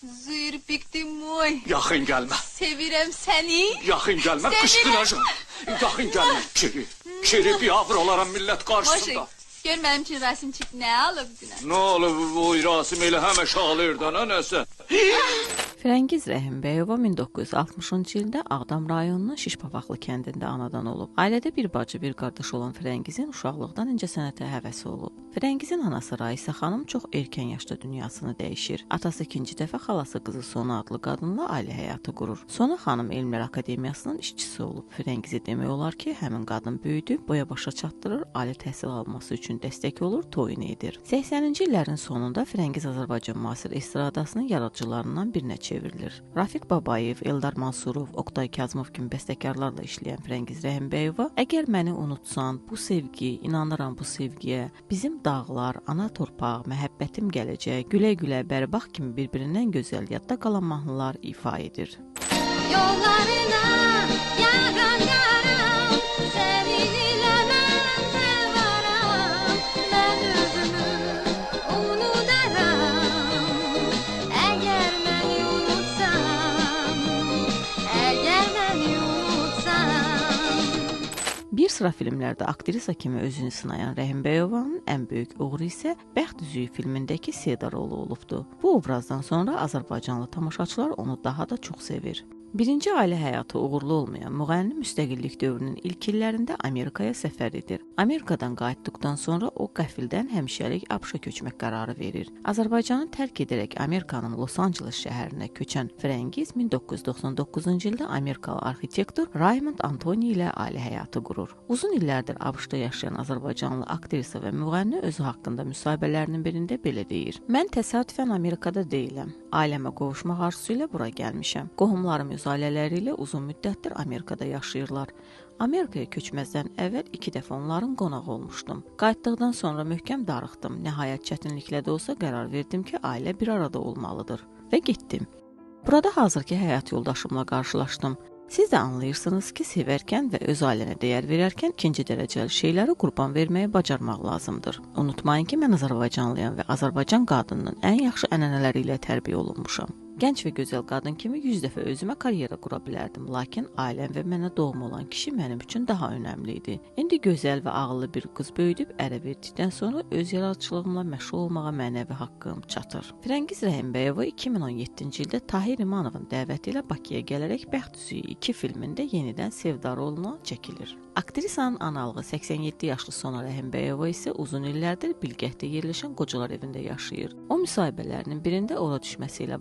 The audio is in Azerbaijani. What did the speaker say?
Zürbikdim oy. Yaxın gəlmə. Sevirəm səni. Yaxın gəlmə, qışqıracam. Yaxın gəlmə, kiri. Kiri biabr olaram millət qarşısında. Hoş, gör mənim üçün rəsim çək, nə alıb günə? Nə olub bu rasim elə həmişə alırdan, nəsə? Firəngiz Rəhimbəyova 1960-cı ildə Ağdam rayonunun Şişpapaqlı kəndində anadan olub. Ailədə bir bacı, bir qardaş olan Firəngizin uşaqlıqdan incəsənətə həvəsi olub. Firəngizin anası Raisə xanım çox erkən yaşda dünyasını dəyişir. Atası ikinci dəfə xalası qızı Sona adlı qadınla ailə həyatı qurur. Sona xanım Elmlər Akademiyasının işçisi olub. Firəngizi demək olar ki, həmin qadın böyüdü, boya başa çatdırır, ali təhsil alması üçün dəstək olur, toyunu edir. 80-ci illərin sonunda Firəngiz Azərbaycan müasir estradasının yaradıcılarından birinə çevrilir. Rafiq Babayev, Eldar Mansurov, Oqtay Kazımov kimi bəstəkarlarla işləyən Firəngiz Rəhimbəyova, əgər məni unutsan, bu sevgi, inanıram bu sevgiyə, bizim dağlar, ana torpaq, məhəbbətim gələcək, gülə-gülə, bərbax kimi bir-birindən gözəl yadda qalan mahnılar ifa edir. Yollarına yağan yaram, seninle mən də varam, mən özümü unudaram, əgər məni unutsam, əgər məni unutsam. Bir sıra filmlərdə aktrisa kimi özünü sınayan Rəhimbəyovanın ən böyük uğuru isə Bəxt Üzüyü filmindəki Seda rolu olubdu. Bu obrazdan sonra azərbaycanlı tamaşaçılar onu daha da çox sevir. Birinci ailə həyatı uğurlu olmayan müğənni müstəqillik dövrünün ilk illərində Amerikaya səfər edir. Amerikadan qayıtdıqdan sonra o qəfildən həmişəlik ABŞ-a köçmək qərarı verir. Azərbaycanı tərk edərək Amerikanın Los Angeles şəhərinə köçən Firəngiz 1999-cu ildə Amerikalı arxitektor Raymond Antoni ilə ailə həyatı qurur. Uzun illərdir ABŞ-da yaşayan azərbaycanlı aktrisa və müğənni özü haqqında müsahibələrinin birində belə deyir: "Mən təsadüfən Amerikada deyiləm. Ailəmə qovuşmaq arzusu ilə bura gəlmişəm. Qohumlarım öz ailələri ilə uzun müddətdir Amerikada yaşayırlar. Amerikaya köçməzdən əvvəl 2 dəfə onların qonağı olmuşdum. Qayıtdıqdan sonra möhkəm darıxdım. Nəhayət çətinliklə də olsa qərar verdim ki, ailə bir arada olmalıdır və getdim. Burada hazırki həyat yoldaşımla qarşılaşdım. Siz də anlayırsınız ki, sevərkən və öz ailənə dəyər verərkən ikinci dərəcəli şeyləri qurban verməyi bacarmaq lazımdır. Unutmayın ki, mən Azərbaycanlıyam və Azərbaycan qadınının ən yaxşı ənənələri ilə tərbiyə olunmuşam. Gənc və gözəl qadın kimi 100 dəfə özümə karyera qura bilərdim, lakin ailəm və mənə doğma olan kişi mənim üçün daha önəmli idi. İndi gözəl və ağıllı bir qız böyüdüb ərə verdikdən sonra öz yaradıcılığımla məşğul olmağa mənəvi haqqım çatır." Firəngiz Rəhimbəyova 2017-ci ildə Tahir İmanovun dəvəti ilə Bakıya gələrək Bəxt Üzüyü 2 filmində yenidən Sevda roluna çəkilir. Aktrisanın analığı 87 yaşlı Sona Rəhimbəyova isə uzun illərdir Bilgəhdə yerləşən qocalar evində yaşayır. O müsahibələrinin birində ora düşməsi ilə